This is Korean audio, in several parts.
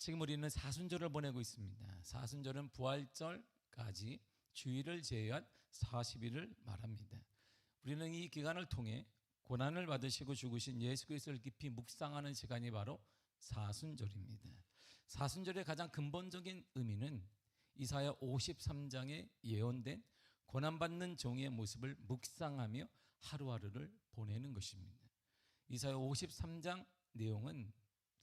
지금 우리는 사순절을 보내고 있습니다. 사순절은 부활절까지 주일을 제외한 40일을 말합니다. 우리는 이 기간을 통해 고난을 받으시고 죽으신 예수 그리스도를 깊이 묵상하는 시간이 바로 사순절입니다. 사순절의 가장 근본적인 의미는 이사야 53장에 예언된 고난받는 종의 모습을 묵상하며 하루하루를 보내는 것입니다. 이사야 53장 내용은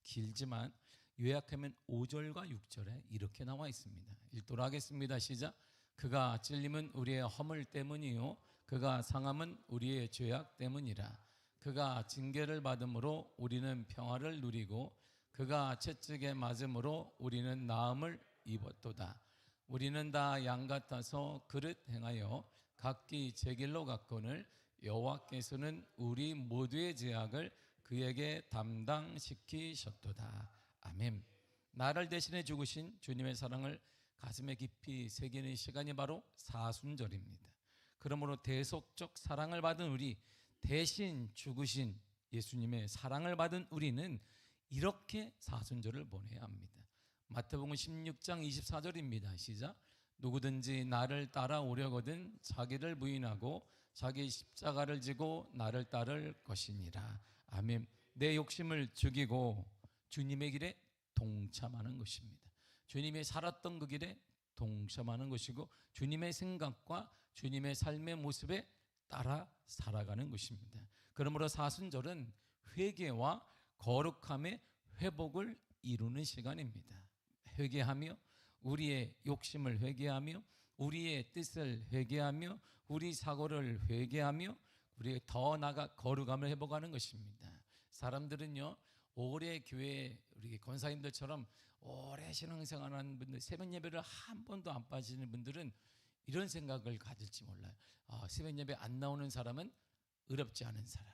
길지만 요약하면 5절과 6절에 이렇게 나와 있습니다. 읽도록 하겠습니다. 시작. 그가 찔림은 우리의 허물 때문이요 그가 상함은 우리의 죄악 때문이라. 그가 징계를 받음으로 우리는 평화를 누리고 그가 채찍에 맞음으로 우리는 나음을 입었도다. 우리는 다 양 같아서 그릇 행하여 각기 제 길로 갔거늘 여호와께서는 우리 모두의 죄악을 그에게 담당시키셨도다. 아멘. 나를 대신해 죽으신 주님의 사랑을 가슴에 깊이 새기는 시간이 바로 사순절입니다. 그러므로 대속적 사랑을 받은 우리, 대신 죽으신 예수님의 사랑을 받은 우리는 이렇게 사순절을 보내야 합니다. 마태복음 16장 24절입니다. 시작. 누구든지 나를 따라오려거든 자기를 부인하고 자기 십자가를 지고 나를 따를 것이니라. 아멘. 내 욕심을 죽이고 주님의 길에 동참하는 것입니다. 주님이 살았던 그 길에 동참하는 것이고 주님의 생각과 주님의 삶의 모습에 따라 살아가는 것입니다. 그러므로 사순절은 회개와 거룩함의 회복을 이루는 시간입니다. 회개하며 우리의 욕심을 회개하며 우리의 뜻을 회개하며 우리 사고를 회개하며 우리의 더 나아가 거룩함을 회복하는 것입니다. 사람들은요, 오래 교회 우리 권사님들처럼 오래 신앙생활하는 분들, 새벽 예배를 한 번도 안 빠지는 분들은 이런 생각을 가질지 몰라요. 새벽 예배 안 나오는 사람은 의롭지 않은 사람,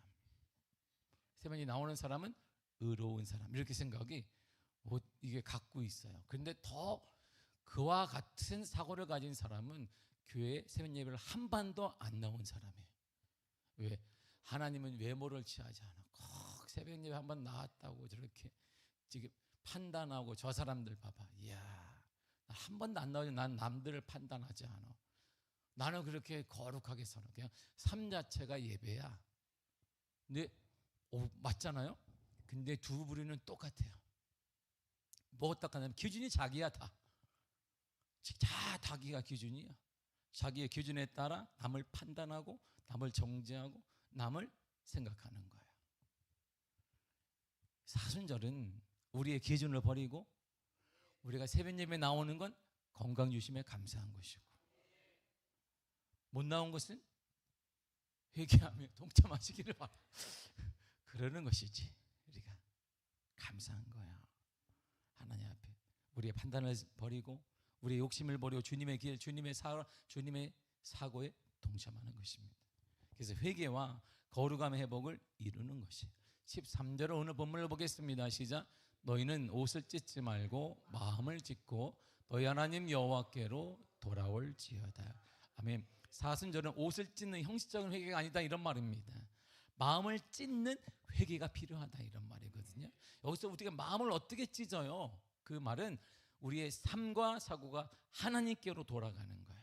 새벽에 나오는 사람은 의로운 사람, 이렇게 생각이 이게 갖고 있어요. 그런데 더 그와 같은 사고를 가진 사람은 교회에 새벽 예배를 한 번도 안 나온 사람이에요. 왜? 하나님은 외모를 취하지 않아. 꼭 새벽 예배 한 번 나왔다고 저렇게 지금 판단하고, 저 사람들 봐봐, 이야, 나 한 번도 안 나오지. 난 남들을 판단하지 않아. 나는 그렇게 거룩하게 살아. 그냥 삶 자체가 예배야. 근데 맞잖아요. 근데 두 부류는 똑같아요. 뭐 똑같냐면 기준이 자기야. 다 자기가 기준이야. 자기의 기준에 따라 남을 판단하고 남을 정죄하고 남을 생각하는 거예요. 사순절은 우리의 기준을 버리고 우리가 새벽 예배 나오는 건 건강 주심에 감사한 것이고, 못 나온 것은 회개하며 동참하시기를 바라. 그러는 것이지. 우리가 감사한 거야. 하나님 앞에 우리의 판단을 버리고 우리의 욕심을 버리고 주님의 길, 주님의 사고에 동참하는 것입니다. 그래서 회개와 거룩함의 회복을 이루는 것이 13절을 오늘 본문을 보겠습니다. 시작. 너희는 옷을 찢지 말고 마음을 찢고 너희 하나님 여호와께로 돌아올지어다. 아멘. 사순절은 옷을 찢는 형식적인 회개가 아니다, 이런 말입니다. 마음을 찢는 회개가 필요하다, 이런 말이거든요. 여기서 우리가 마음을 어떻게 찢어요? 그 말은 우리의 삶과 사고가 하나님께로 돌아가는 거예요.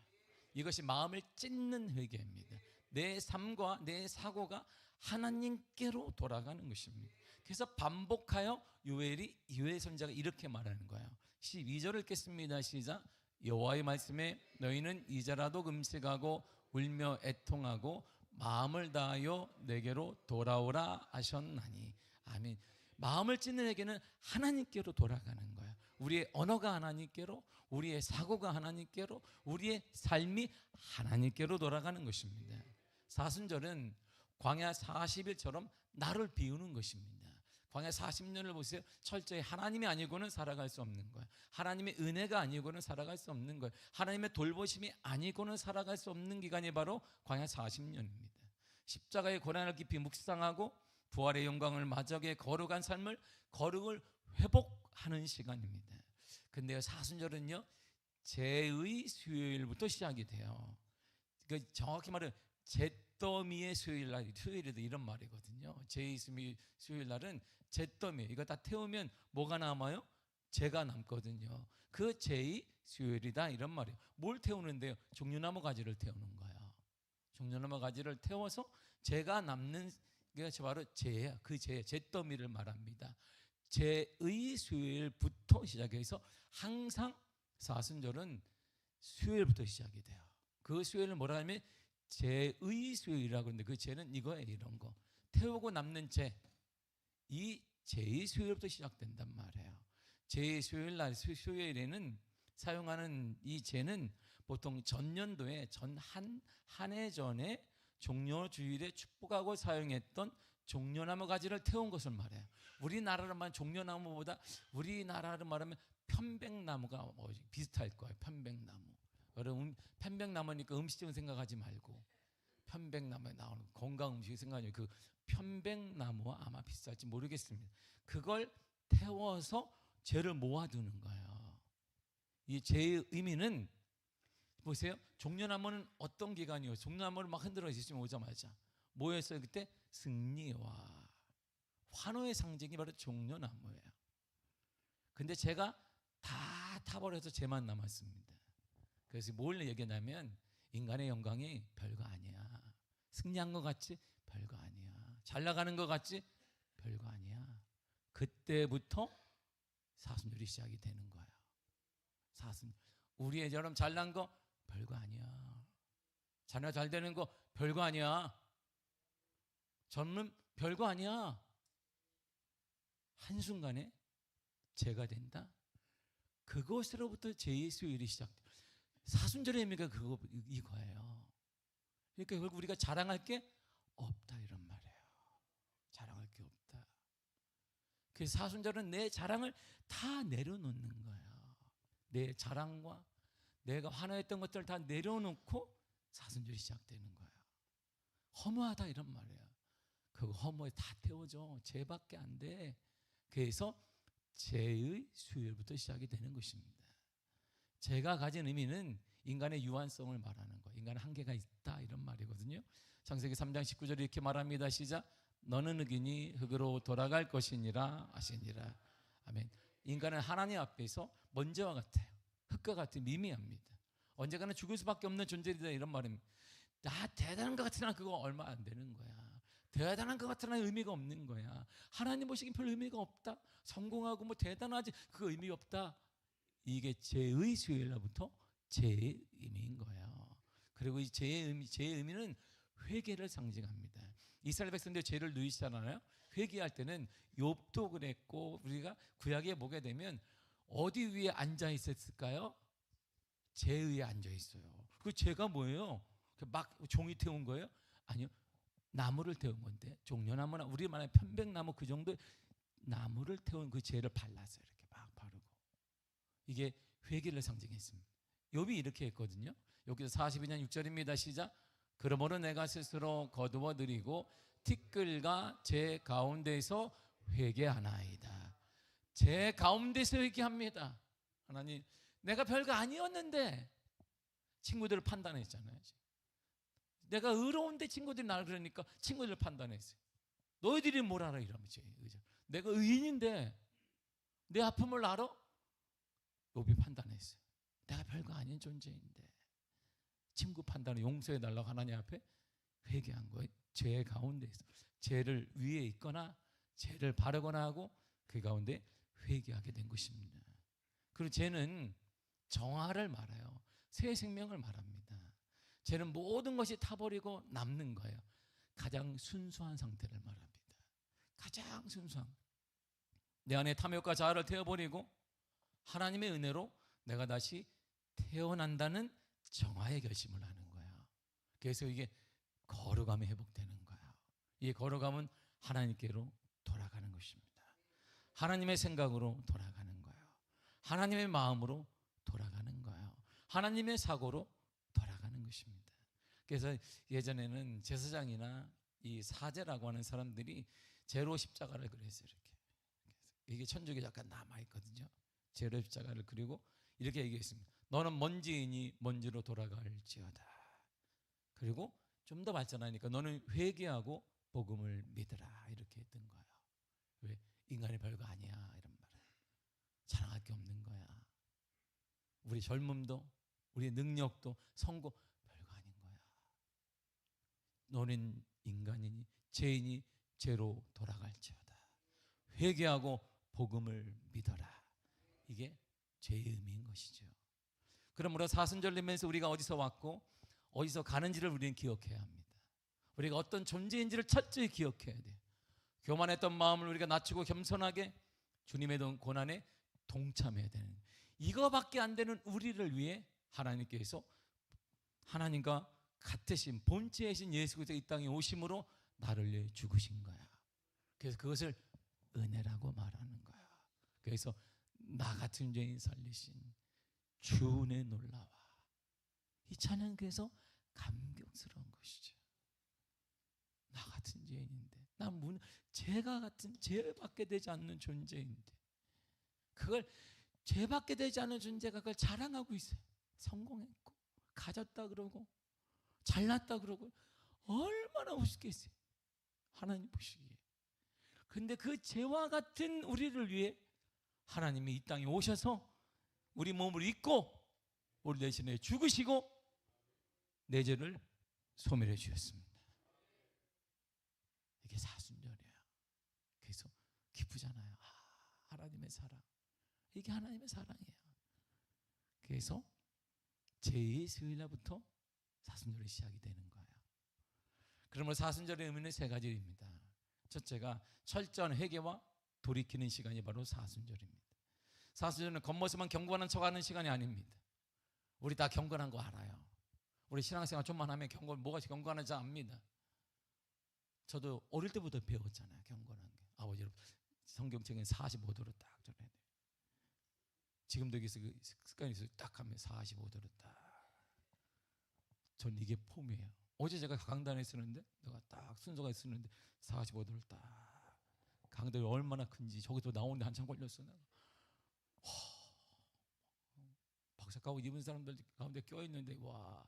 이것이 마음을 찢는 회개입니다. 내 삶과 내 사고가 하나님께로 돌아가는 것입니다. 그래서 반복하여 요엘 선지자가 이렇게 말하는 거예요. 12절을 읽겠습니다. 시작. 여호와의 말씀에 너희는 이제라도 금식하고 울며 애통하고 마음을 다하여 내게로 돌아오라 하셨나니. 아멘. 마음을 찢는 회개는 하나님께로 돌아가는 거예요. 우리의 언어가 하나님께로, 우리의 사고가 하나님께로, 우리의 삶이 하나님께로 돌아가는 것입니다. 사순절은 광야 40일처럼 나를 비우는 것입니다. 광야 40년을 보세요. 철저히 하나님이 아니고는 살아갈 수 없는 거예요. 하나님의 은혜가 아니고는 살아갈 수 없는 거예요. 하나님의 돌보심이 아니고는 살아갈 수 없는 기간이 바로 광야 40년입니다. 십자가의 고난을 깊이 묵상하고 부활의 영광을 맞이하게 거룩한 삶을, 거룩을 회복하는 시간입니다. 근데요, 사순절은요, 죄의 수요일부터 시작이 돼요. 그러니까 정확히 말하면 잿더미의 수요일날, 수요일에도 이런 말이거든요. 죄의 수요일날은 잿더미, 이거 다 태우면 뭐가 남아요? 죄가 남거든요. 그 죄의 수요일이다 이런 말이에요. 뭘 태우는데요? 종려나무 가지를 태우는 거예요. 종려나무 가지를 태워서 죄가 남는 게 바로 죄예요. 그 죄, 죄더미를 말합니다. 죄의 수요일부터 시작해서 항상 사순절은 수요일부터 시작이 돼요. 그 수요일을 뭐라 하면 죄의 수요일이라고 하는데 그 죄는 이거예요. 이런 거 태우고 남는 죄, 이 죄의 수요일부터 시작된단 말이에요. 죄의 수요일 날 수요일에는 사용하는 이 죄는 보통 전년도에 한 해 전에 종려주일에 축복하고 사용했던 종려나무 가지를 태운 것을 말해요. 우리나라로 말하면 종려나무보다 우리나라로 말하면 편백나무가 비슷할 거예요. 편백나무. 여러분 편백나무니까 음식점 생각하지 말고 편백나무에 나오는 건강 음식 생각하면 그 편백나무와 아마 비슷할지 모르겠습니다. 그걸 태워서 죄를 모아두는 거예요. 이 죄의 의미는 보세요. 종려나무는 어떤 기간이요? 종려나무를 막 흔들어 있으면 오자마자 뭐였어요? 그때 승리와 환호의 상징이 바로 종려나무예요. 근데 제가 다 타버려서 죄만 남았습니다. 그래서 뭘 얘기하냐면 인간의 영광이 별거 아니야. 승리한 것 같지? 별거 아니야. 잘 나가는 것 같지? 별거 아니야. 그때부터 사순절이 시작이 되는 거예요. 우리 애처럼 잘난 거 별거 아니야. 자녀 잘 되는 거 별거 아니야. 저는 별거 아니야. 한순간에 죄가 된다. 그것으로부터 죄의 수요일이 시작돼요. 사순절의 의미가 이거예요. 그러니까 결국 우리가 자랑할 게 없다 이런 말이에요. 자랑할 게 없다. 그래서 사순절은 내 자랑을 다 내려놓는 거예요. 내 자랑과 내가 환호했던 것들을 다 내려놓고 사순절이 시작되는 거예요. 허무하다 이런 말이에요. 그거 허무에 다 태워져. 죄밖에 안 돼. 그래서 죄의 수요일부터 시작이 되는 것입니다. 죄가 가진 의미는 인간의 유한성을 말하는 거예요. 인간은 한계가 있다 이런 말이거든요. 창세기 3장 19절에 이렇게 말합니다. 시작. 너는 흑인이 흙으로 돌아갈 것이니라 하시니라. 아멘. 인간은 하나님 앞에서 먼지와 같아요. 흙과 같은 미미합니다. 언젠가는 죽을 수밖에 없는 존재이다 이런 말입니다. 나 대단한 것 같으나 그거 얼마 안 되는 거야. 대단한 것 같으나 의미가 없는 거야. 하나님 보시기엔 별 의미가 없다. 성공하고 뭐 대단하지 그 의미 없다. 이게 죄의 수요일로부터 죄의 의미인 거예요. 그리고 이 죄의 의미는 회개를 상징합니다. 이스라엘 백성들 죄를 누이시잖아요. 회개할 때는 욥도 그랬고 우리가 구약에 보게 되면 어디 위에 앉아 있었을까요? 죄 위에 앉아 있어요. 그 죄가 뭐예요? 막 종이 태운 거예요? 아니요. 나무를 태운 건데 종려나무나 우리 말하는 편백나무 그 정도 나무를 태운 그 죄를 발랐어요. 이렇게 막 바르고. 이게 회개를 상징했습니다. 욥이 이렇게 했거든요. 여기서 42년 6절입니다. 시작. 그러므로 내가 스스로 거두어 드리고 티끌과 제 가운데서 회개하나이다. 제 가운데서 회개합니다. 하나님, 내가 별거 아니었는데 친구들을 판단했잖아요. 내가 의로운데 친구들이 나를 그러니까 친구들을 판단했어요. 너희들이 뭘 알아 이러면서. 내가 의인인데 내 아픔을 알아? 욥이 판단했어요. 내가 별거 아닌 존재인데 친구 판단을 용서해달라고 하나님 앞에 회개한 거예요. 죄 가운데에서 죄를 위에 있거나 죄를 바르거나 하고 그 가운데 회개하게 된 것입니다. 그리고 죄는 정화를 말해요. 새 생명을 말합니다. 죄는 모든 것이 타버리고 남는 거예요. 가장 순수한 상태를 말합니다. 가장 순수한 내 안에 탐욕과 자아를 태워버리고 하나님의 은혜로 내가 다시 태어난다는 정화의 결심을 하는 거예요. 그래서 이게 거룩함이 회복되는 거예요. 이 거룩함은 하나님께로 돌아가는 것입니다. 하나님의 생각으로 돌아가는 거예요. 하나님의 마음으로 돌아가는 거예요. 하나님의 사고로 돌아가는 것입니다. 그래서 예전에는 제사장이나 이 사제라고 하는 사람들이 제로 십자가를 그렸어요. 이렇게. 이게 천주교에 약간 남아있거든요. 제로 십자가를 그리고 이렇게 얘기했습니다. 너는 먼지이니 먼지로 돌아갈지어다. 그리고 좀 더 발전하니까 너는 회개하고 복음을 믿으라 이렇게 했던 거예요. 왜? 인간이 별거 아니야 이런 말을. 자랑할 게 우리 젊음도 우리의 능력도 성공 별거 아닌 거야. 너는 인간이니 죄인이 죄로 돌아갈지어다. 회개하고 복음을 믿어라. 이게 죄의 의미인 것이죠. 그러므로 사순절 내면서 우리가 어디서 왔고 어디서 가는지를 우리는 기억해야 합니다. 우리가 어떤 존재인지를 철저히 기억해야 돼요. 교만했던 마음을 우리가 낮추고 겸손하게 주님의 고난에 동참해야 되는, 이거밖에 안 되는 우리를 위해 하나님께서 하나님과 같으신 본체이신 예수 그리스도 이 땅에 오심으로 나를 위해 죽으신 거야. 그래서 그것을 은혜라고 말하는 거야. 그래서 나 같은 죄인 살리신 주 은혜 놀라와. 이 찬양 그래서 감격스러운 것이죠. 나 같은 죄인인데, 난 죄가 같은 죄밖에 되지 않는 존재인데, 그걸 죄밖에 되지 않는 존재가 그걸 자랑하고 있어요. 성공했고 가졌다 그러고 잘났다 그러고 얼마나 멋있겠어요, 하나님 보시기에. 근데 그 죄와 같은 우리를 위해 하나님이 이 땅에 오셔서 우리 몸을 입고 우리 대신에 죽으시고 내 죄를 소멸해 주셨습니다. 이게 사순절이에요. 그래서 기쁘잖아요. 하나님의 사랑, 이게 하나님의 사랑이에요. 그래서 제2 수요일날부터 사순절이 시작이 되는 거예요. 그러므로 사순절의 의미는 세 가지입니다. 첫째가 철저한 회개와 돌이키는 시간이 바로 사순절입니다. 사순절은 겉모습만 경건한 척하는 시간이 아닙니다. 우리 다 경건한 거 알아요. 우리 신앙생활 좀만 하면 뭐가 경건한지 압니다. 저도 어릴 때부터 배웠잖아요, 경건한 게. 아버지로 성경책엔 45도로 딱 전해야 돼요. 지금도 여기서 그 습관이 있어요. 딱 하면 45도로 딱. 전 이게 폼이에요. 어제 제가 강단에 쓰는데 내가 딱 순서가 쓰는데 45도를 딱. 강단이 얼마나 큰지 저기서 나오는데 한참 걸렸어. 내가. 박사가고 입은 사람들 가운데 껴있는데, 와,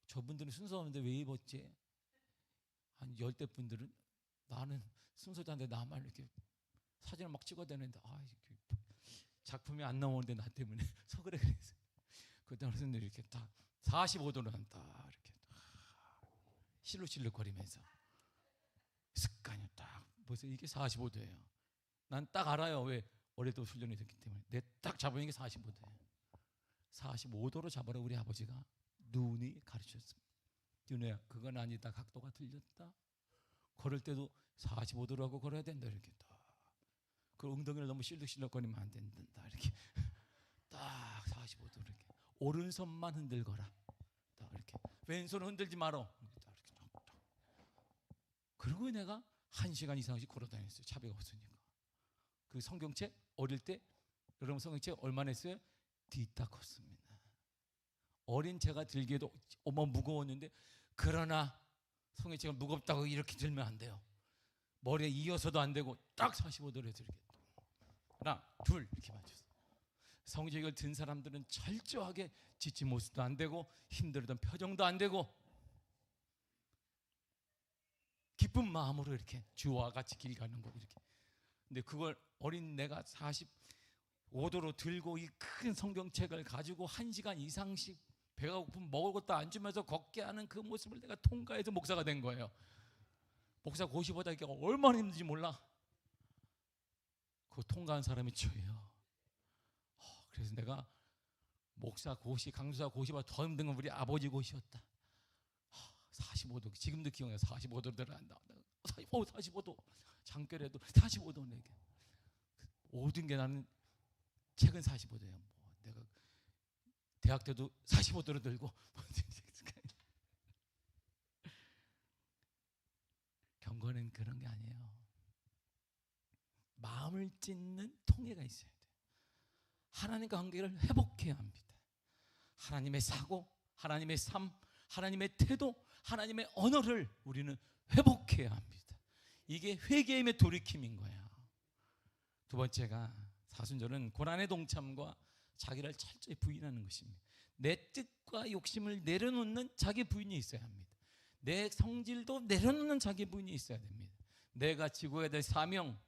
저분들은 순서 없는데 왜 입었지? 한 10대 분들은 나는 순서도 안 돼, 나만 이렇게 사진을 막 찍어야 되는데, 작품이 안 나오는데 나 때문에 서그래 그랬어요. 그때 어르신들이 이렇게 딱 45도로 딱 이렇게 실룩실룩거리면서 습관이 딱 벌써 이게 45도예요. 난 딱 알아요. 왜? 어려도 훈련이 됐기 때문에. 내 딱 잡으는 게 45도예요. 45도로 잡아라 우리 아버지가 눈이 가르쳤습니다. 윤호야, 그건 아니다, 각도가 틀렸다. 걸을 때도 45도로 하고 걸어야 된다, 이렇게 딱. 그 엉덩이를 너무 실룩실룩거리면 안 된다, 이렇게 딱 45도 이렇게. 오른손만 흔들거라, 딱 이렇게. 왼손 흔들지 말어, 딱 이렇게. 그리고 내가 1시간 이상씩 걸어다녔어요. 차비가 없으니까. 그 성경책 어릴 때 여러분 성경책 얼마나 했어요? 뒤딱 컸습니다. 어린 제가 들기에도 어머 무거웠는데, 그러나 성경책은 무겁다고 이렇게 들면 안 돼요. 머리에 이어서도 안 되고 딱 45도로 해서 이렇게 하나 둘 이렇게 맞췄어요. 성경책을 든 사람들은 철저하게 지친 모습도 안 되고 힘들던 표정도 안 되고 기쁜 마음으로 이렇게 주와 같이 길 가는 거 이렇게. 근데 그걸 어린 내가 45도로 들고 이 큰 성경책을 가지고 1시간 이상씩 배가 고프면 먹을 것도 안 주면서 걷게 하는 그 모습을 내가 통과해서 목사가 된 거예요. 목사 고시보다 이게 얼마나 힘든지 몰라. 그거 통과한 사람이 저예요. 그래서 내가 목사 고시, 강사 고시보다 더 힘든 건 우리 아버지 고시였다. 45도, 지금도 기억나요. 45도를 한다. 45도 장결에도 45도 내게. 모든 게 나는 최근 45도예요. 내가 대학 때도 45도로 들고. 경건은 그런 게 아니에요. 마음을 찢는 통해가 있어야 돼요. 하나님과 관계를 회복해야 합니다. 하나님의 사고, 하나님의 삶, 하나님의 태도, 하나님의 언어를 우리는 회복해야 합니다. 이게 회개임의 돌이킴인 거예요. 두 번째가 사순절은 고난의 동참과 자기를 철저히 부인하는 것입니다. 내 뜻과 욕심을 내려놓는 자기 부인이 있어야 합니다. 내 성질도 내려놓는 자기 부인이 있어야 됩니다. 내가 지고야 될 사명,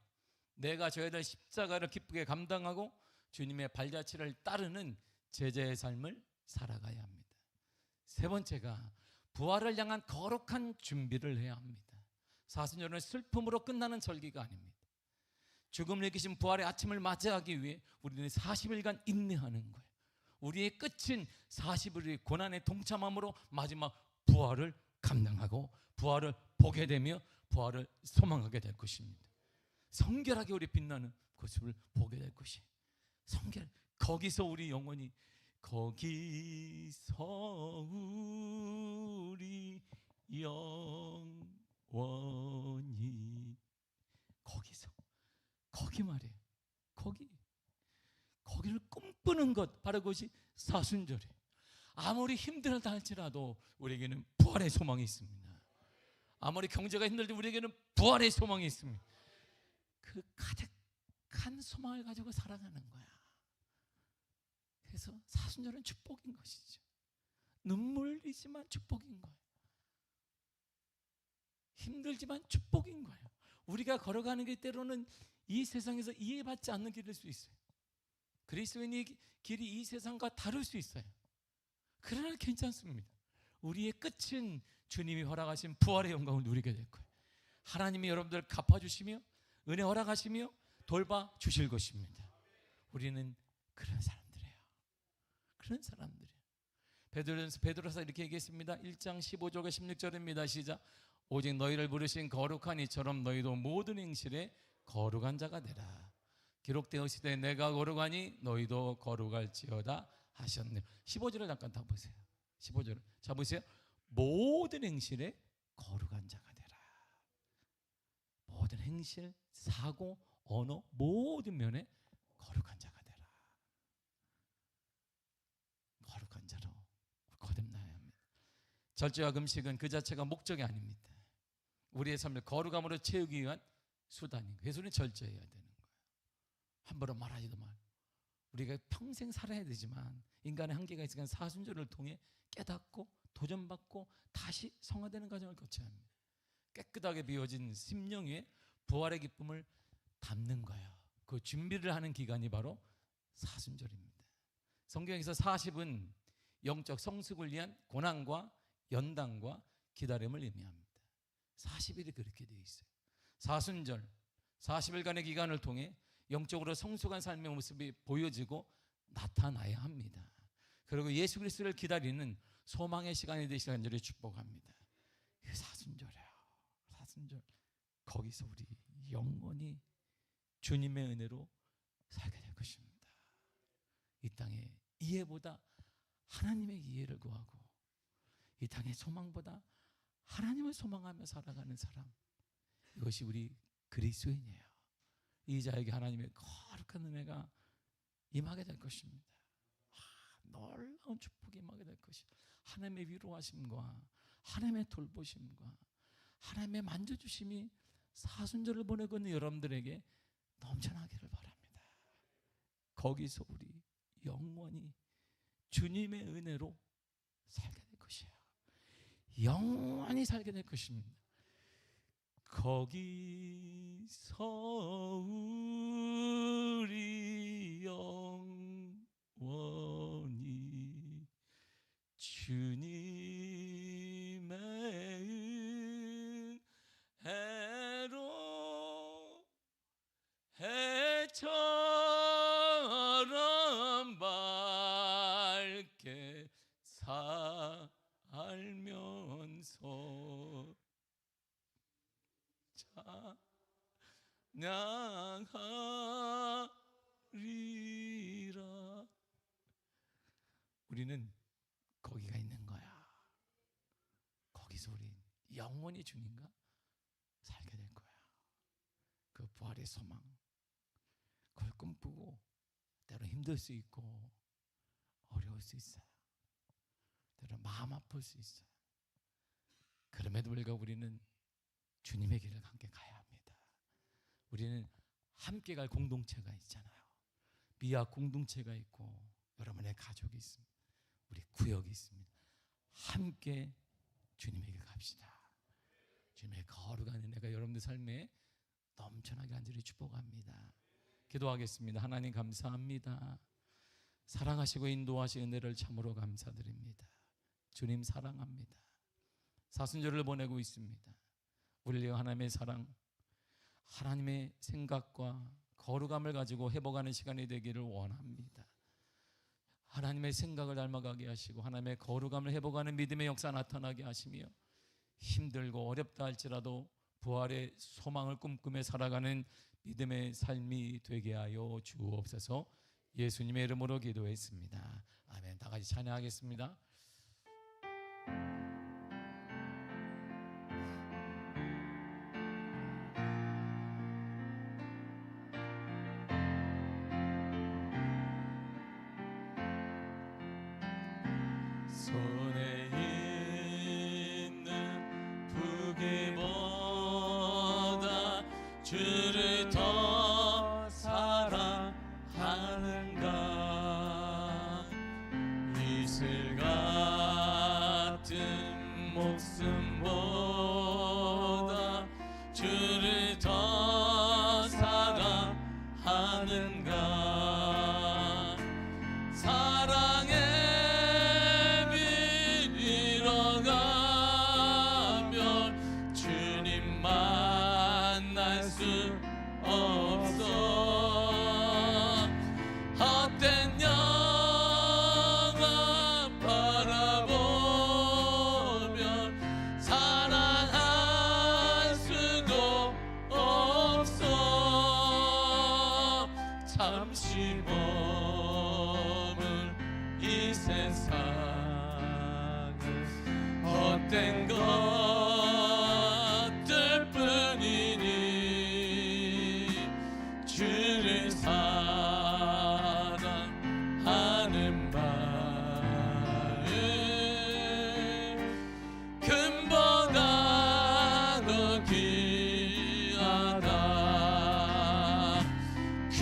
내가 져야 될 십자가를 기쁘게 감당하고 주님의 발자취를 따르는 제자의 삶을 살아가야 합니다. 세 번째가 부활을 향한 거룩한 준비를 해야 합니다. 사순절은 슬픔으로 끝나는 절기가 아닙니다. 죽음을 이기신 부활의 아침을 맞이하기 위해 우리는 40일간 인내하는 거예요. 우리의 끝인 40일의 고난에 동참함으로 마지막 부활을 감당하고 부활을 보게 되며 부활을 소망하게 될 것입니다. 성결하게 우리 빛나는 모습을 보게 될 것이에요. 성결, 거기서 우리 영혼이, 거기서 우리 영원히, 거기서, 거기 말이에요. 거기를 꿈꾸는 것, 바로 그것이 사순절이에요. 아무리 힘들다 할지라도 우리에게는 부활의 소망이 있습니다. 아무리 경제가 힘들지 우리에게는 부활의 소망이 있습니다. 그 가득한 소망을 가지고 살아가는 거야. 그래서 사순절은 축복인 것이죠. 눈물이지만 축복인 거예요. 힘들지만 축복인 거예요. 우리가 걸어가는 게 때로는 이 세상에서 이해받지 않는 길일 수 있어요. 그리스도인의 길이 이 세상과 다를 수 있어요. 그러나 괜찮습니다. 우리의 끝은 주님이 허락하신 부활의 영광을 누리게 될 거예요. 하나님이 여러분들 갚아주시며 은혜 허락하시며 돌봐주실 것입니다. 우리는 그런 사람들이에요. 그런 사람들이에요. 베드로서 이렇게 얘기했습니다. 1장 15절과 16절입니다. 시작. 오직 너희를 부르신 거룩한 이처럼 너희도 모든 행실에 거룩한 자가 되라. 기록되었으되 내가 거룩하니 너희도 거룩할지어다 하셨네요. 15절을 잠깐 다 보세요. 15절을 자 보세요. 모든 행실에 거룩한 자가 되라. 모든 행실, 사고, 언어, 모든 면에 거룩한 자가 되라. 거룩한 자로 거듭나야 합니다. 절제와 금식은 그 자체가 목적이 아닙니다. 우리의 삶을 거룩함으로 채우기 위한 수단인 거예요. 그래서 우리는 절제해야 되는 거예요. 함부로 말하지도 말. 우리가 평생 살아야 되지만 인간의 한계가 있으니까 사순절을 통해 깨닫고 도전받고 다시 성화되는 과정을 거쳐야 합니다. 깨끗하게 비워진 심령 위에 부활의 기쁨을 담는 거예요. 그 준비를 하는 기간이 바로 사순절입니다. 성경에서 40은 영적 성숙을 위한 고난과 연단과 기다림을 의미합니다. 40일이 그렇게 되어 있어요. 사순절 40일간의 기간을 통해 영적으로 성숙한 삶의 모습이 보여지고 나타나야 합니다. 그리고 예수 그리스도를 기다리는 소망의 시간이 되시길 간절히 축복합니다. 사순절이에요. 사순절. 거기서 우리 영원히 주님의 은혜로 살게 될 것입니다. 이 땅의 이해보다 하나님의 이해를 구하고 이 땅의 소망보다 하나님을 소망하며 살아가는 사람, 이것이 우리 그리스도인이에요. 이 자에게 하나님의 거룩한 은혜가 임하게 될 것입니다. 놀라운 축복이 임하게 될 것이다. 하나님의 위로하심과 하나님의 돌보심과 하나님의 만져주심이 사순절을 보내고 있는 여러분들에게 넘쳐나기를 바랍니다. 거기서 우리 영원히 주님의 은혜로 살게 될 것이에요. 영원히 살게 될 것입니다. 거기서 우리 영원히 주님의 은혜로 해처럼 밝게 살면서 찬양하리라. 우리는 거기가 있는 거야. 거기서 우리 영원히 주님과 살게 될 거야. 그 부활의 소망, 그걸 꿈꾸고 때로 힘들 수 있고 어려울 수 있어요. 때로 마음 아플 수 있어요. 그럼에도 불구하고 우리는 주님의 길을 함께 가야 합니다. 우리는 함께 갈 공동체가 있잖아요. 미학 공동체가 있고 여러분의 가족이 있습니다. 우리 구역이 있습니다. 함께 주님에게 갑시다. 주님의 거룩한 은혜가 여러분들 삶에 넘쳐나게 간절히 축복합니다. 기도하겠습니다. 하나님 감사합니다. 사랑하시고 인도하신 은혜를 참으로 감사드립니다. 주님 사랑합니다. 사순절을 보내고 있습니다. 우리를 위한 하나님의 사랑, 하나님의 생각과 거룩함을 가지고 회복하는 시간이 되기를 원합니다. 하나님의 생각을 닮아가게 하시고 하나님의 거룩함을 회복하는 믿음의 역사 나타나게 하시며 힘들고 어렵다 할지라도 부활의 소망을 꿈꾸며 살아가는 믿음의 삶이 되게 하여 주옵소서. 예수님의 이름으로 기도했습니다. 아멘. 다 같이 찬양하겠습니다. 손에 있는 부귀보다 주를 더 사랑하는가. 이슬 같은 목숨보다 주를 더 사랑하는가. 사랑의 길 잃어가면 주님 만날 수 없어. 헛된 영광 바라보면 사랑할 수도 없어. 잠시 머물 이 세상은 헛된 것들 뿐이니 주를 사랑하는 마음 금보다 더 귀하다. 큰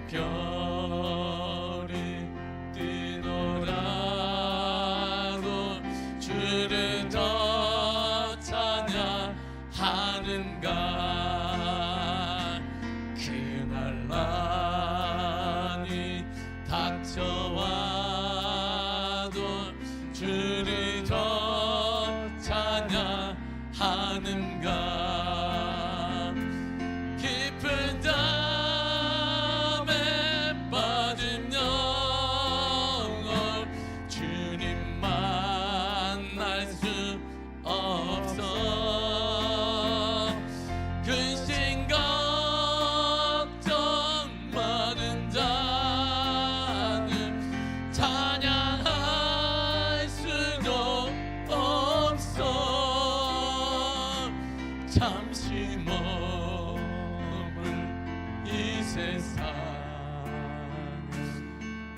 물결이 뛰노라도 주를 더 찬양하는가. 그날 난이 닥쳐와도 주를 더 찬양하는가. 깊은 담에 빠진 영혼 주님 만날 수 없어. 근심 걱정 많은 자는 찬양할 수도 없어. 잠시 머물 이 세상은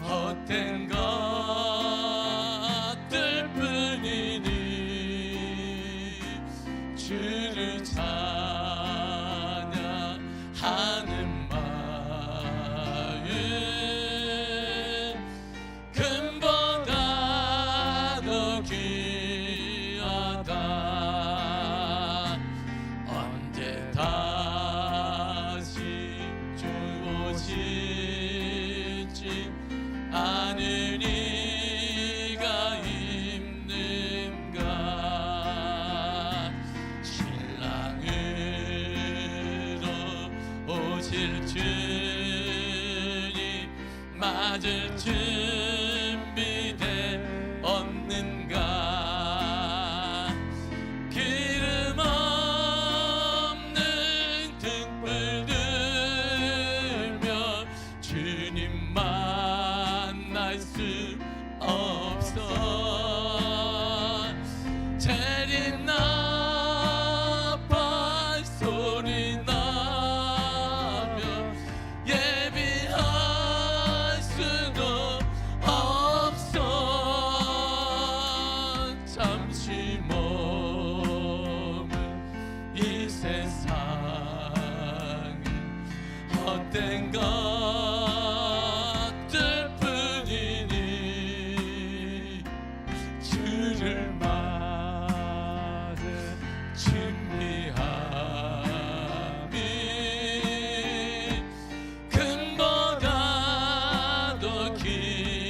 헛된 것들 뿐이니 주를 찬양하는 마음 금보다 더 귀하다. 언제 다시 주 오실지 아는 이가 있는가. 신랑으로 오실 주님 맞을 준비돼 없는가. 기름 없는 등불 들며 주님 만날 수 없어. 재림 나팔 소리 나며 예비할 수도 없어. 잠시 머물 이 세상은 헛된 것들 뿐이니 주를 맞을 준비함이 금보다 더 귀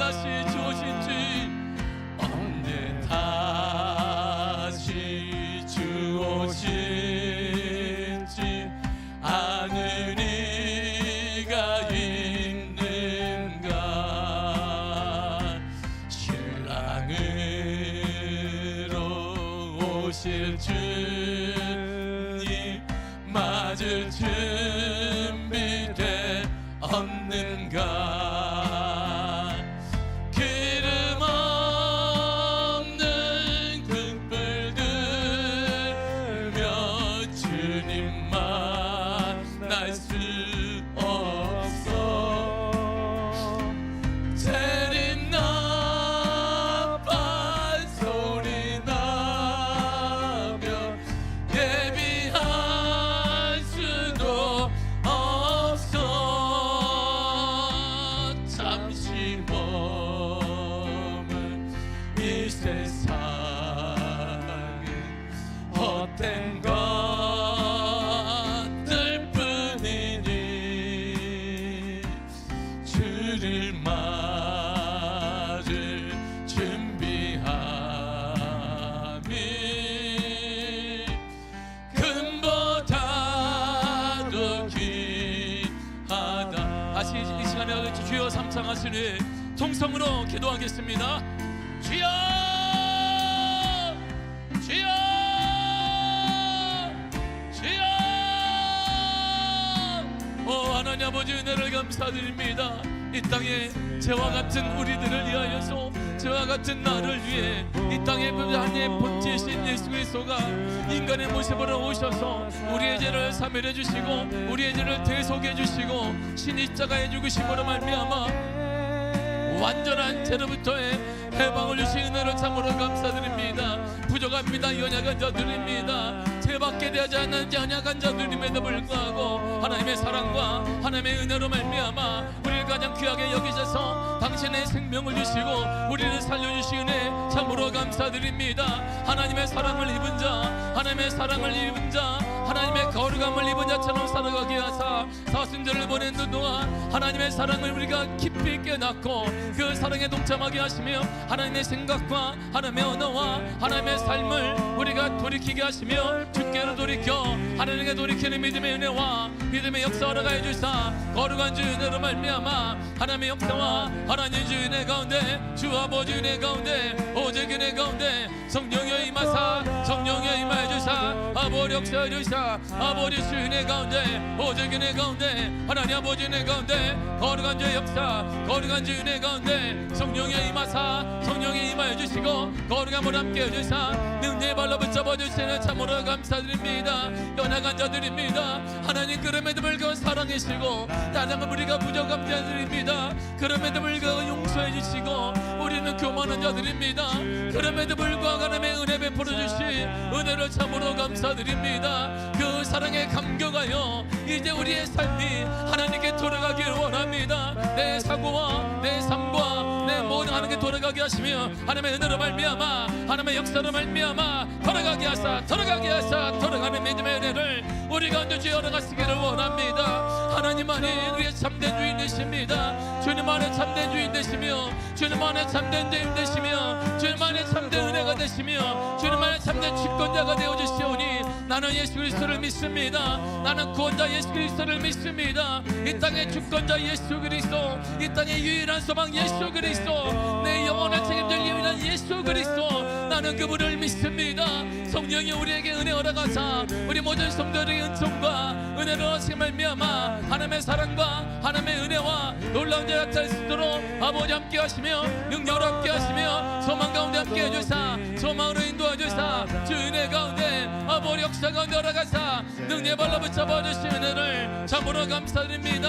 다시 주오신지 언제 다시 주오실지 아는 이가 있는가. 신랑으로 오실 주님 맞을 준비돼 없는가. 기름 없는 등불 들며 주님 만날 수 없어. 재림 나팔 소리 나며 예비할 수도 없어. 잠시 머문 이 세상은 헛된 것들 뿐이니 주를 맞을 준비함이 금보다도 귀하다. 다시 이 시간에 주여 삼창하시니 통성으로 기도하겠습니다. 주여, 주여, 주여. 오 하나님 아버지 은혜를 감사드립니다. 이 땅에 저와 같은 우리들을 위하여서, 저와 같은 나를 위해 이 땅에 하나님의 본체이신 예수 그리스도가 인간의 모습으로 오셔서 우리의 죄를 사멸해 주시고 우리의 죄를 대속해 주시고 신입자가해 주심으로 말미암아 완전한 죄로부터의 해방을 주신 은혜를 참으로 감사드립니다. 부족합니다. 연약한 자들입니다. 죄밖에 되지 않는 연약한 자들임에도 불구하고 하나님의 사랑과 하나님의 은혜로 말미암아 우리를 가장 귀하게 여기셔서 당신의 생명을 주시고 우리를 살려주신 은혜 참으로 감사드립니다. 하나님의 사랑을 입은 자, 하나님의 사랑을 입은 자, 하나님의 거룩함을 입은 자처럼 살아가게 하사 사순절을 보내는 동안 하나님의 사랑을 우리가 깊이 깨닫고 그 사랑에 동참하게 하시며 하나님의 생각과 하나님의 언어와 하나님의 삶을 우리가 돌이키게 하시며 주께로 돌이켜 하나님께 돌이키는 믿음의 은혜와 믿음의 역사를 가해 주사 거룩한 주 은혜로 말미암아 하나님의 역사와 하나님 주 은혜 가운데 주 아버지 은혜 가운데 오직 은혜 가운데 성령의 임하사 성령의 임하여 주사 아버지 역사해 주사 아버지 주 은혜 가운데 오직 은혜 가운데 하나님 아버지 은혜 가운데 거룩한 주의 역사 거룩한 주 은혜 가운데 성령의 임하사 성령의 임하여 주시고 거룩함을 함께 해주사 능력의 발로 붙잡아 주시는 참으로 감사드립니다. 연약한 자들입니다. 하나님 그럼에도 불구하고 사랑하시고 나는 우리가 부족한 자들입니다. 그럼에도 불구하고 용서해 주시고 우리는 교만한 자들입니다. 그럼에도 불구하고 하나님의 은혜 베풀어 주신 은혜를 참으로 감사드립니다. 그 사랑에 감격하여 이제 우리의 삶이 하나님께 돌아가기를 원합니다. 내 사고와 내 삶과 내 모든 하나님께 돌아가게 하시며 하나님의 은혜로 말미암아 하나님의 역사로 말미암아 돌아가게 하사 돌아가는 믿음의 은혜를 우리 가운데 열어가시기를 원합니다. 하나님만이 우리의 참된 주인 되십니다. 주님 안에 참된 주인 되시며 주님 안에 참된 주인 되시며 주님 안에 참된 은혜가 되시며 주님 안에 참된 주권자가 되어주시오니 나는 예수 그리스도를 믿습니다. 나는 구원자 예수 그리스도를 믿습니다. 이 땅의 주권자 예수 그리스도, 이 땅의 유일한 소망 예수 그리스도, 내 영혼을 책임질 유일한 예수 그리스도, 나는 그분을 믿습니다. 성령이 우리에게 은혜 허락하사 우리 모든 성도들의 은총과 은혜를 허락하시며 말미암아 하나님의 사랑과 하나님의 은혜와 놀라운 자가 나타날 수 있도록 아버지 함께 하시며 능력을 함께 하시며 소망 가운데 함께 해주사 소망으로 인도해 주사 주 은혜 가운데 아버지 역사 가운데 허락하사 능력의 발로 붙잡아 주신 은혜를 참으로 감사드립니다.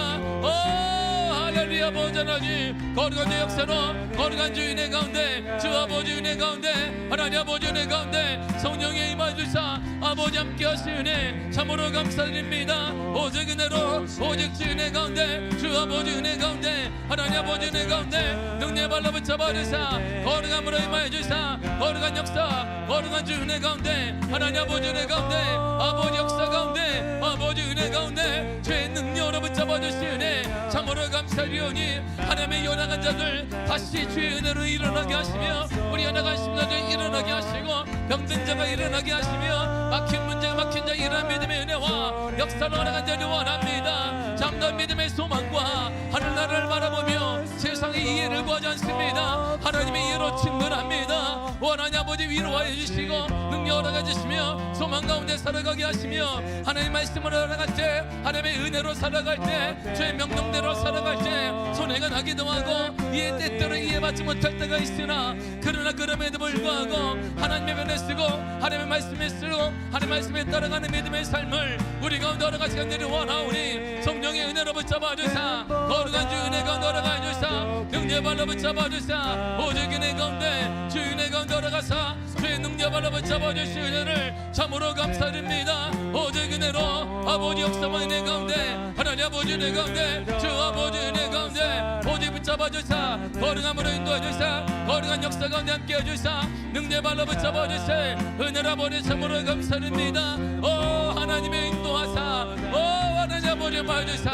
할렐루야. 아버지 하나님 거룩한 주 역사로 거룩한 주 은혜 가운데 주 아버지 은혜 은혜 가운데 하나님 아버지 은혜 가운데 성령의 임하 주사 아버지 함께 하시네 참으로 감사드립니다. 오직 은혜로 오직 주 은혜 가운데 주 아버지 은혜 가운데 하나님 아버지 은혜 가운데 능력 발로 붙잡아 주사 거룩함으로 임하여 주사 거룩한 역사 거룩한 주 은혜 가운데 하나님 아버지 은혜 가운데 아버지 역사 가운데 아버지 은혜 가운데 죄의 능력으로 붙잡아 주시네 참으로 감사드리오니 하나님의 연약한 자들 다시 주의 은혜로 일어나게 하시며 우리 연약한 심령들 일어나게 하시고 병든 자가 일어나게 하시며 막힌 문제 막힌 자 일어난 믿음의 은혜와 역사로 나간 자를 원합니다. 잠든 믿음의 소망과 하늘나라를 바라보며 세상의 이해를 구하지 않습니다. 하나님의 이해로 충분합니다. 원하냐 아버지 위로하여 주시고 능력을 가지시며 소망 가운데 살아가게 하시며 하나님 말씀으로 살아갈 때 하나님의 은혜로 살아갈 때 주의 명령대로 살아갈 때 손해가 나기도 하고 이해 때때로 이해받지 못할 때가 있으나 그러나 그럼에도 불구하고 하나님의 변에 쓰고 하나님의 말씀에 쓰고 하나님의 말씀에 따라가는 믿음의 삶을 우리 가운데 여러 가지가 내려와나오니 성령의 은혜로 붙잡아 주사 거룩한 주 은혜가 너라가 주사 능력 발로 붙잡아 주사 오직 은혜 가운데 주 은혜 가운데 들어가사 주의 능력 발로 붙잡아 주신 은혜를 참으로 감사드립니다. 오직 은혜로 아버지 역사만 은혜 가운데 하나님 아버지 은혜 가운데 주 아버지 은혜 가운데 오직 붙잡아 주사 거룩함으로 인도해 주사 거룩한 역사 가운데 함께 해주사 능력 발로 붙잡아 주사 은혜로 아버지 참으로 감사드립니다. 오 하나님의 인도하사 오 하나님 아버지 봐주사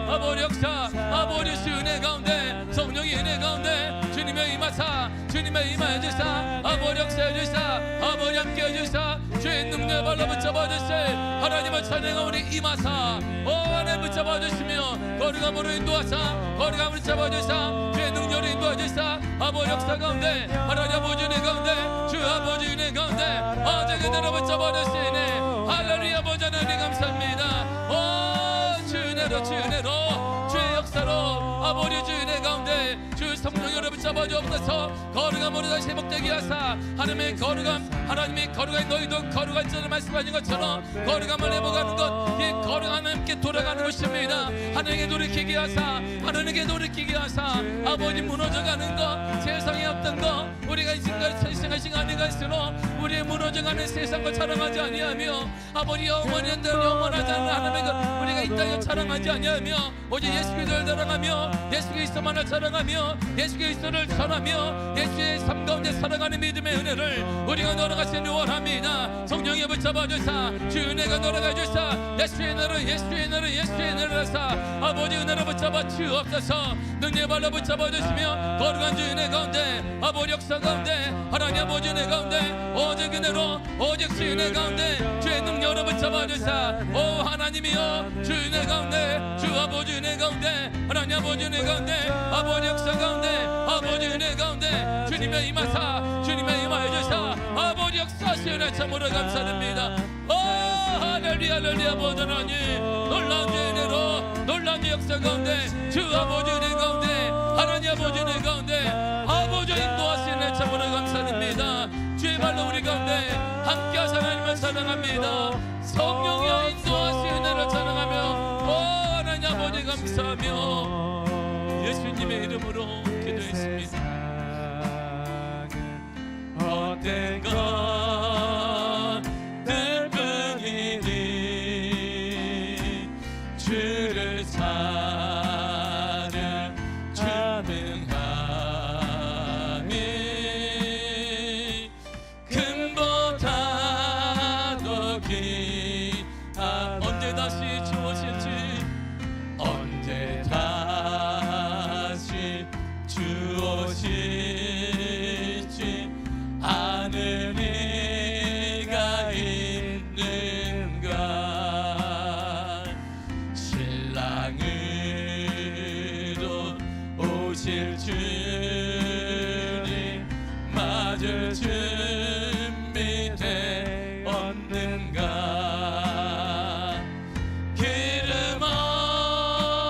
아버지 역사 아버지 주 은혜 가운데 성령의 은혜 가운데 주님의 임하사 주님의 임하여 주사 아버지 역사해 주사 아버지 함께 해주사 주의 능력 발로 붙잡아 주사 하나님의 찬양하 우리 임하사 오 하나님 붙잡아 주시며 거룩함으로 인도하사 거룩함으로 잡아 주사 주의 능력으로 인도해 주사 아버지 역사 가운데 하나님 아버지 은혜 가운데 주 아버지 은혜 가운데 오직 은혜로 붙잡아 주시네 할렐루야 아버지 하나님 감사합니다. 오 주 은혜로 주 은혜로 주의 역사로 아버지 주 은혜 가운데 주 성령으로 붙잡아 주옵소서 거룩함으로 다시 회복되게 하사 하나님의 거룩함 하나님의 거룩한 너희도 거룩할 줄을 말씀하신 것처럼 거룩함을 회복하는 것이 거룩함 함께 돌아가는 것입니다. 하나님께 돌이키게 하사 하나님께 돌이키게 하사 아버지 무너져가는 것 세상에 없던 것 우리가 이 생각할 시간이 갈수록 우리의 무너져가는 세상과 자랑하지 아니하며 아버지 영원히 영원하지 않는 하나님의 것 우리가 이 땅에 자랑하지 아니하며 오직 예수 그리스도를 자랑하며 예수 그리스도만을 자랑하며 예수 그리스도를 전하며 예수의 삶 가운데 살아가는 믿음의 은혜를 우리가 너라가시는 원합니다. 성령에 붙잡아 주사 주 은혜가 너라가 주사 예수의 은혜로 예수의 은혜로 예수의 은혜로 하사 아버지 은혜로 붙잡아 주옵소서 능력 발로 붙잡아 주시며 거룩한 주 은혜 가운데 아버지 역사 가운데 하나님 아버지 은혜 가운데 오직 은혜로 오직 주 은혜 가운데 주의 능력으로 붙잡아 주사 오 하나님이여 주 은혜 가운데 주 아버지 은혜 가운데 하나님 아버지 은혜 가운데 아버지 역사 가운데 아버지 은혜 가운데 주님의 임하사 주님의 임하여 주사 아버지 역사하시 은혜 참으로 감사드립니다. 오 할렐루야 할렐루야 아버지 하나님 놀라운 주 은혜로 놀라운 주 역사 가운데 주 아버지 은혜 가운데 하나님 아버지 은혜 가운데 아버지 인도하시 은혜 참으로 감사드립니다. 주의 발로 우리 가운데 함께하사 하나님을 사랑합니다. 성령의 인도하시 은혜를 찬양하며 오 하나님 아버지 감사하며 예수님의 이름으로 기도했습니다. 헛된 것들뿐이니 주를 사는 주능함이 금보다도 귀한 언제 다시 주오실지 언제 다시 주오실지 아는 이가 있는가 신랑으로 오실 주님 맞을 준비되었는가 기름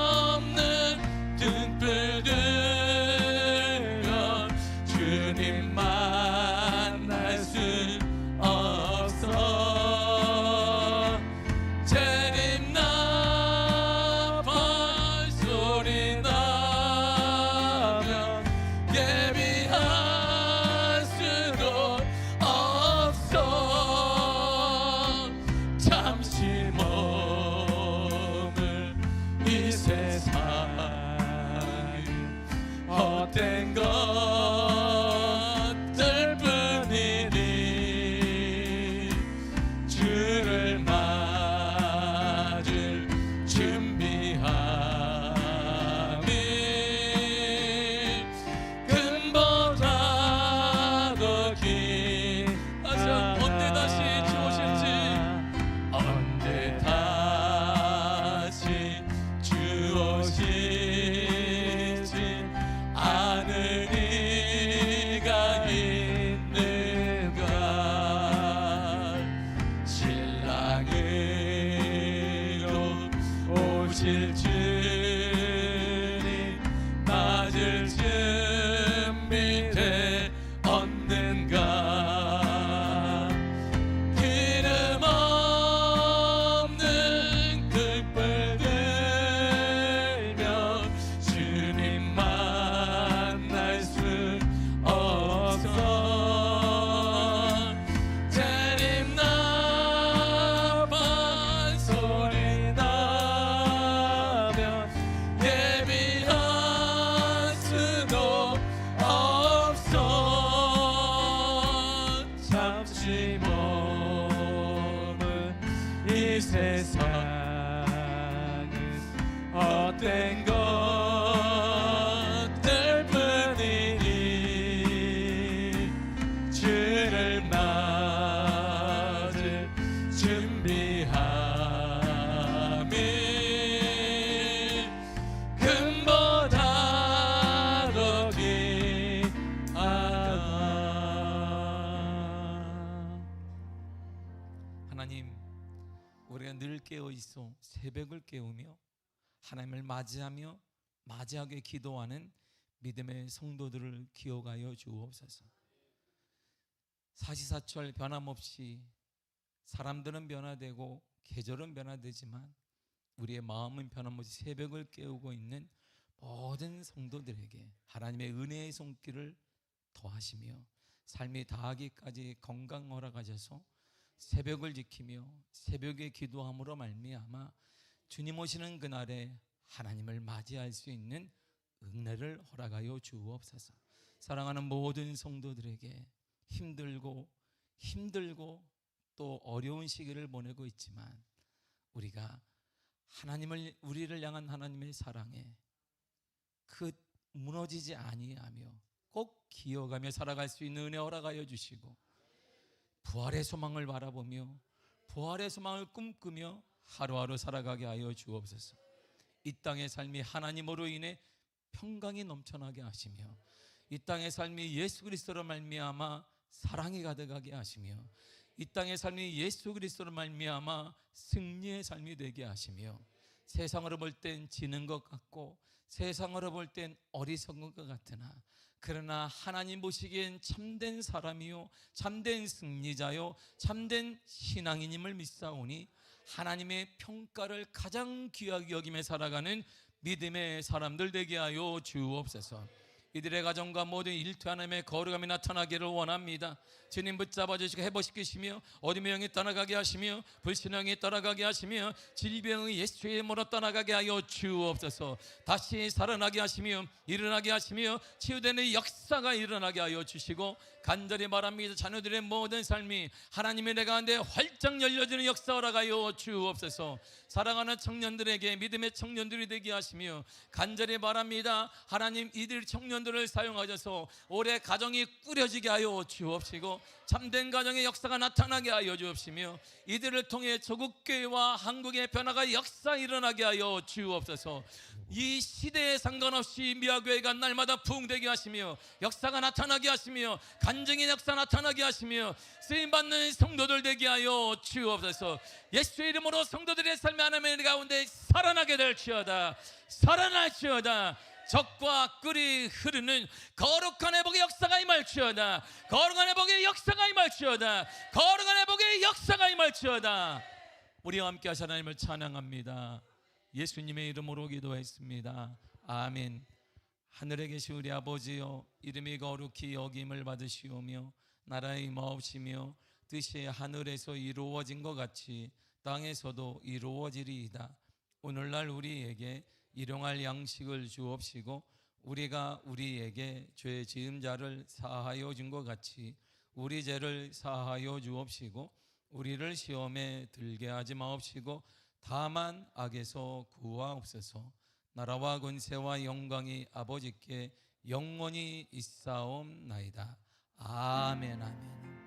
없는 등불 들면 주님 만날 수 없어 재림나 벌소리 나면 예비할 수도 다시 머문 이 세상은 헛된 것들 뿐이니 주를 맞을 준비함이 금보다 더 귀하다. 하나님, 우리가 늘 깨어 있어 새벽을 깨우며 하나님을 맞이하며 맞이하게 기도하는 믿음의 성도들을 기억하여 주옵소서. 사시사철 변함없이 사람들은 변화되고 계절은 변화되지만 우리의 마음은 변함없이 새벽을 깨우고 있는 모든 성도들에게 하나님의 은혜의 손길을 더하시며 삶이 다하기까지 건강 허락하셔서 새벽을 지키며 새벽에 기도함으로 말미암아 주님 오시는 그날에 하나님을 맞이할 수 있는 은혜를 허락하여 주옵소서. 사랑하는 모든 성도들에게 힘들고 또 어려운 시기를 보내고 있지만 우리가 우리를 향한 하나님의 사랑에 그 무너지지 아니하며 꼭 기어가며 살아갈 수 있는 은혜 허락하여 주시고 부활의 소망을 바라보며 부활의 소망을 꿈꾸며 하루하루 살아가게 하여 주옵소서. 이 땅의 삶이 하나님으로 인해 평강이 넘쳐나게 하시며 이 땅의 삶이 예수 그리스도로 말미암아 사랑이 가득하게 하시며 이 땅의 삶이 예수 그리스도로 말미암아 승리의 삶이 되게 하시며 세상으로 볼 땐 지는 것 같고 세상으로 볼 땐 어리석은 것 같으나 그러나 하나님 보시기엔 참된 사람이요 참된 승리자요 참된 신앙인임을 믿사오니 하나님의 평가를 가장 귀하게 여기며 살아가는 믿음의 사람들 되게 하여 주옵소서. 이들의 가정과 모든 일터 하나님의 거룩함이 나타나기를 원합니다. 주님 붙잡아 주시고 회복시키시며 어둠의 영이 떠나가게 하시며 불신앙이 떠나가게 하시며 질병이 예수의 이름으로 떠나가게 하여 주옵소서. 다시 살아나게 하시며 일어나게 하시며 치유되는 역사가 일어나게 하여 주시고 간절히 바랍니다. 자녀들의 모든 삶이 하나님의 내 가운데 활짝 열려지는 역사 허락하여 주옵소서. 사랑하는 청년들에게 믿음의 청년들이 되게 하시며 간절히 바랍니다. 하나님 이들 청년들을 사용하셔서 올해 가정이 꾸려지게 하여 주옵시고 참된 가정의 역사가 나타나게 하여 주옵시며 이들을 통해 조국교회와 한국의 변화가 역사 일어나게 하여 주옵소서. 이 시대에 상관없이 미아교회가 날마다 부흥되게 하시며 역사가 나타나게 하시며 간증의 역사 나타나게 하시며 쓰임받는 성도들 되게 하여 주옵소서. 예수의 이름으로 성도들의 삶의 하나님의 가운데 살아나게 될지어다. 살아날지어다. 적과 꿀이 흐르는 거룩한 회복의 역사가 임할지어다. 거룩한 회복의 역사가 임할지어다. 거룩한 회복의 역사가 임할지어다. 우리와 함께 하신 하나님을 찬양합니다. 예수님의 이름으로 기도했습니다. 아멘. 하늘에 계신 우리 아버지여, 이름이 거룩히 여김을 받으시오며 나라의 임하옵시며 뜻이 하늘에서 이루어진 것 같이 땅에서도 이루어지리이다. 오늘날 우리에게 일용할 양식을 주옵시고 우리가 우리에게 죄 지은 자를 사하여 준 것 같이 우리 죄를 사하여 주옵시고 우리를 시험에 들게 하지 마옵시고 다만 악에서 구하옵소서. 나라와 권세와 영광이 아버지께 영원히 있사옵나이다. 아멘. 아멘.